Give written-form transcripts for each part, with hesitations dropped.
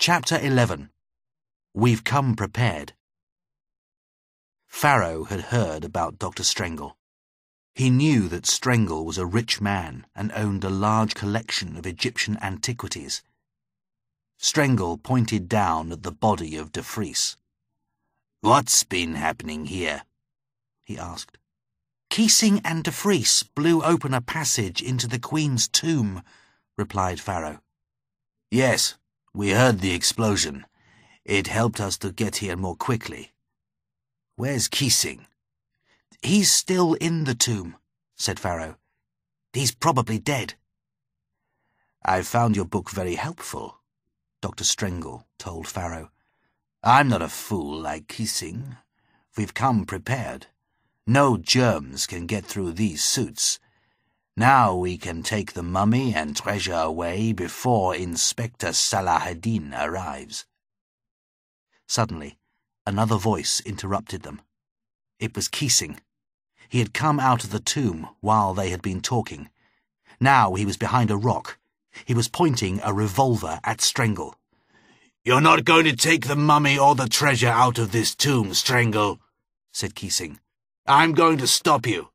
Chapter 11. We've Come Prepared. Pharaoh had heard about Dr. Strengle. He knew that Strengle was a rich man and owned a large collection of Egyptian antiquities. Strengle pointed down at the body of de Vries. "What's been happening here?" he asked. "Keesing and de Vries blew open a passage into the Queen's tomb," replied Pharaoh. "Yes, we heard the explosion. It helped us to get here more quickly. Where's Keesing?" "He's still in the tomb," said Pharaoh. "He's probably dead." "I found your book very helpful," Dr. Strengle told Pharaoh. "I'm not a fool like Keesing. We've come prepared. No germs can get through these suits. Now we can take the mummy and treasure away before Inspector Salahaddin arrives." Suddenly, another voice interrupted them. It was Keesing. He had come out of the tomb while they had been talking. Now he was behind a rock. He was pointing a revolver at Strengle. "You're not going to take the mummy or the treasure out of this tomb, Strengle," said Keesing. "I'm going to stop you."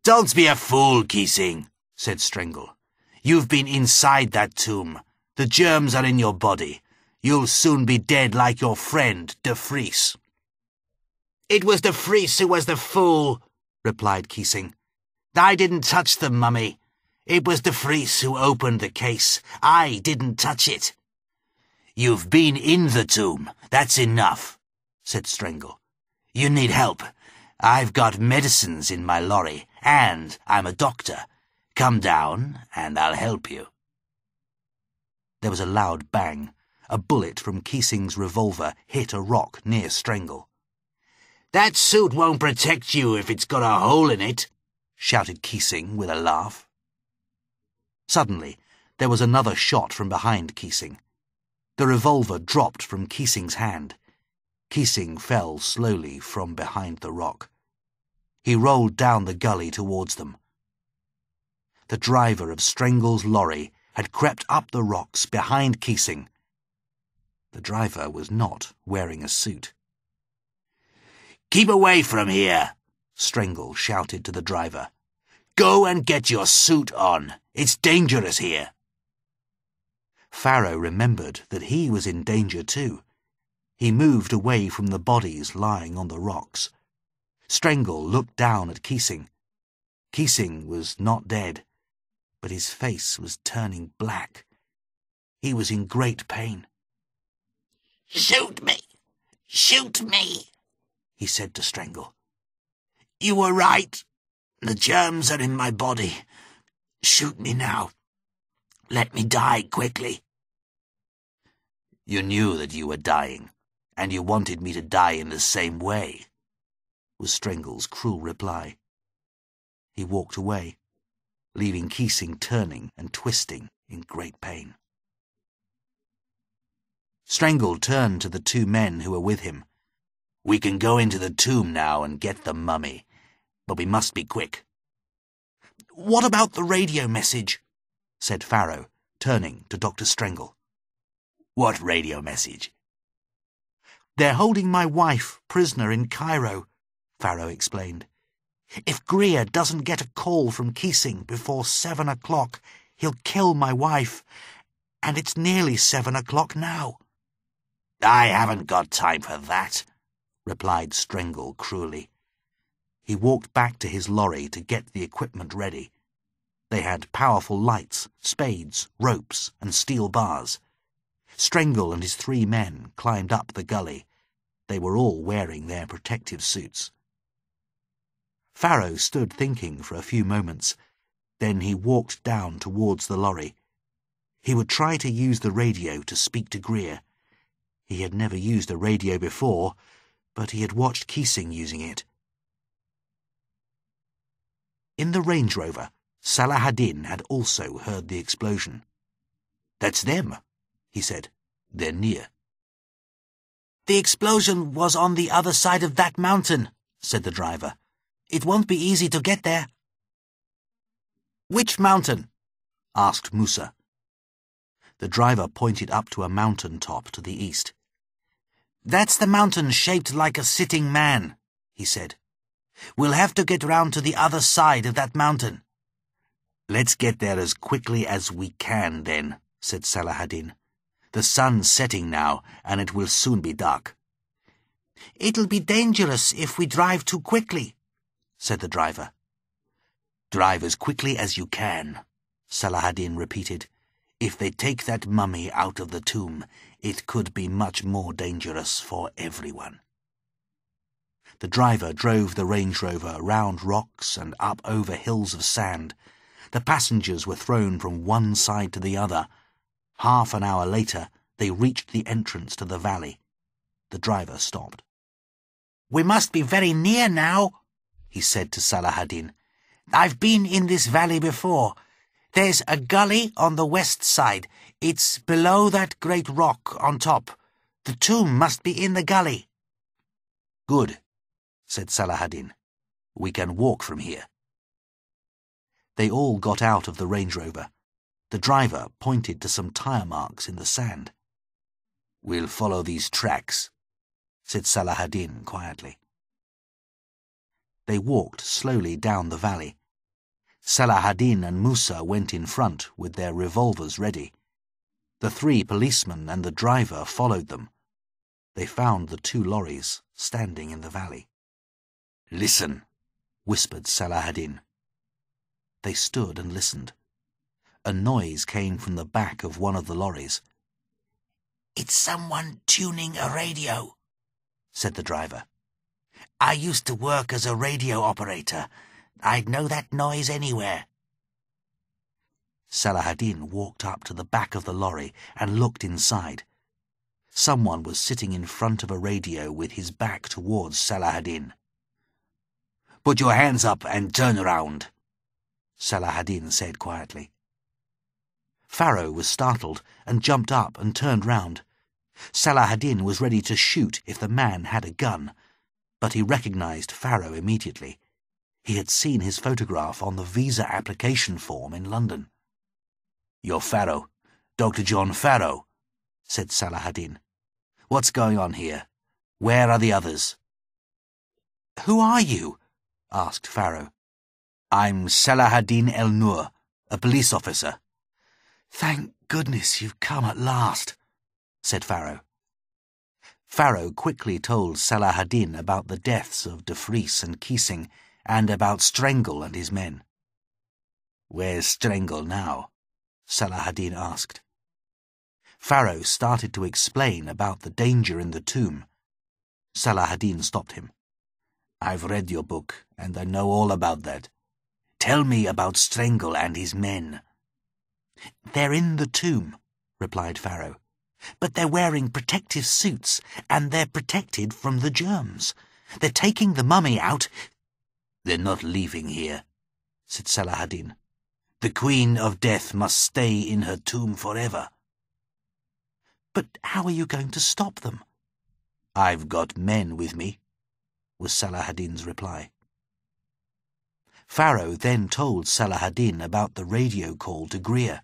"Don't be a fool, Keesing," said Strengle. "You've been inside that tomb. The germs are in your body. You'll soon be dead like your friend, de Vries." "It was de Vries who was the fool," replied Keesing. "I didn't touch the mummy. It was de Vries who opened the case. I didn't touch it." "You've been in the tomb. That's enough," said Strengle. "You need help. I've got medicines in my lorry, and I'm a doctor. Come down, and I'll help you." There was a loud bang. A bullet from Keesing's revolver hit a rock near Strengle. "That suit won't protect you if it's got a hole in it," shouted Keesing with a laugh. Suddenly, there was another shot from behind Keesing. The revolver dropped from Keesing's hand. Keesing fell slowly from behind the rock. He rolled down the gully towards them. The driver of Strengle's lorry had crept up the rocks behind Keesing. The driver was not wearing a suit. "Keep away from here," Strengle shouted to the driver. "Go and get your suit on. It's dangerous here." Pharaoh remembered that he was in danger too. He moved away from the bodies lying on the rocks. Strengle looked down at Keesing. Keesing was not dead, but his face was turning black. He was in great pain. "Shoot me! Shoot me!" he said to Strengle. "You were right. The germs are in my body. Shoot me now. Let me die quickly." "You knew that you were dying, and you wanted me to die in the same way," was Strengle's cruel reply. He walked away, leaving Keesing turning and twisting in great pain. Strengle turned to the two men who were with him. "We can go into the tomb now and get the mummy, but we must be quick." "What about the radio message?" said Pharaoh, turning to Dr. Strengle. "What radio message?" "They're holding my wife prisoner in Cairo," Pharaoh explained. "If Greer doesn't get a call from Keesing before 7 o'clock, he'll kill my wife, and it's nearly 7 o'clock now." "I haven't got time for that," replied Strengle cruelly. He walked back to his lorry to get the equipment ready. They had powerful lights, spades, ropes, and steel bars. Strengle and his 3 men climbed up the gully. They were all wearing their protective suits. Pharaoh stood thinking for a few moments. Then he walked down towards the lorry. He would try to use the radio to speak to Greer. He had never used a radio before, but he had watched Keesing using it. In the Range Rover, Salahaddin had also heard the explosion. "That's them," he said. "They're near." "The explosion was on the other side of that mountain," said the driver. "It won't be easy to get there." "Which mountain?" asked Musa. The driver pointed up to a mountain top to the east. "That's the mountain shaped like a sitting man," he said. "We'll have to get round to the other side of that mountain." "Let's get there as quickly as we can, then," said Salahadin. "The sun's setting now, and it will soon be dark." "It'll be dangerous if we drive too quickly," said the driver. "Drive as quickly as you can," Salahadin repeated. "If they take that mummy out of the tomb, it could be much more dangerous for everyone." The driver drove the Range Rover round rocks and up over hills of sand. The passengers were thrown from one side to the other. Half an hour later, they reached the entrance to the valley. The driver stopped. "We must be very near now," he said to Salahadin. "I've been in this valley before. There's a gully on the west side. It's below that great rock on top. The tomb must be in the gully." "Good," said Salahadin. "We can walk from here." They all got out of the Range Rover. The driver pointed to some tire marks in the sand. "We'll follow these tracks," said Salahadin quietly. They walked slowly down the valley. Salahadin and Musa went in front with their revolvers ready. The 3 policemen and the driver followed them. They found the 2 lorries standing in the valley. "Listen," whispered Salahadin. They stood and listened. A noise came from the back of one of the lorries. "It's someone tuning a radio," said the driver. "I used to work as a radio operator. I'd know that noise anywhere." Salahadin walked up to the back of the lorry and looked inside. Someone was sitting in front of a radio with his back towards Salahadin. "Put your hands up and turn around," Salahadin said quietly. Pharaoh was startled and jumped up and turned round. Salahadin was ready to shoot if the man had a gun, but he recognized Pharaoh immediately. He had seen his photograph on the visa application form in London. "You're Pharaoh, Dr. John Pharaoh," said Salahadin. "What's going on here? Where are the others?" "Who are you?" asked Pharaoh. "I'm Salahadin el-Nur, a police officer." "Thank goodness you've come at last," said Pharaoh. Pharaoh quickly told Salahadin about the deaths of De Vries and Keesing, and about Strengel and his men. "Where's Strengel now?" Salahadin asked. Pharaoh started to explain about the danger in the tomb. Salahadin stopped him. "I've read your book, and I know all about that. Tell me about Strengel and his men." "They're in the tomb," replied Pharaoh. "But they're wearing protective suits, and they're protected from the germs. They're taking the mummy out—" "They're not leaving here," said Salahadin. "The Queen of Death must stay in her tomb forever." "But how are you going to stop them?" "I've got men with me," was Salahadin's reply. Pharaoh then told Salahadin about the radio call to Greer.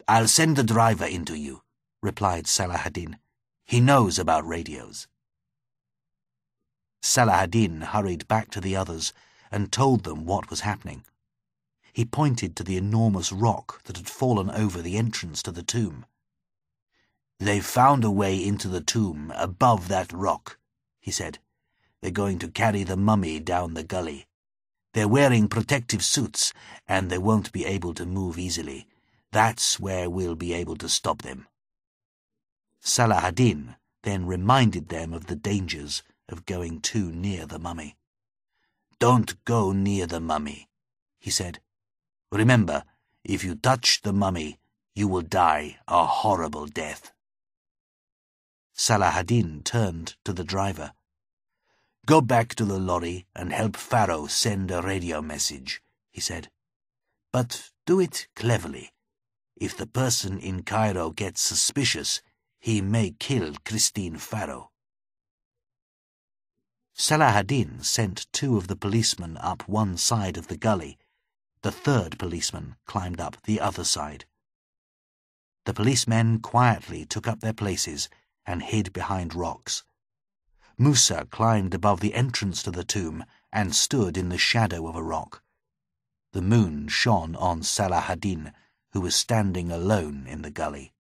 "I'll send the driver in to you," replied Salahadin. "He knows about radios." Salahadin hurried back to the others and told them what was happening. He pointed to the enormous rock that had fallen over the entrance to the tomb. "They've found a way into the tomb above that rock," he said. "They're going to carry the mummy down the gully. They're wearing protective suits, and they won't be able to move easily. That's where we'll be able to stop them." Salahadin then reminded them of the dangers of going too near the mummy. "Don't go near the mummy," he said. "Remember, if you touch the mummy, you will die a horrible death." Salahadin turned to the driver. "Go back to the lorry and help Pharaoh send a radio message," he said. "But do it cleverly. If the person in Cairo gets suspicious, he may kill Christine Pharaoh." Salahadin sent 2 of the policemen up one side of the gully. The 3rd policeman climbed up the other side. The policemen quietly took up their places and hid behind rocks. Musa climbed above the entrance to the tomb and stood in the shadow of a rock. The moon shone on Salah ad-Din, who was standing alone in the gully.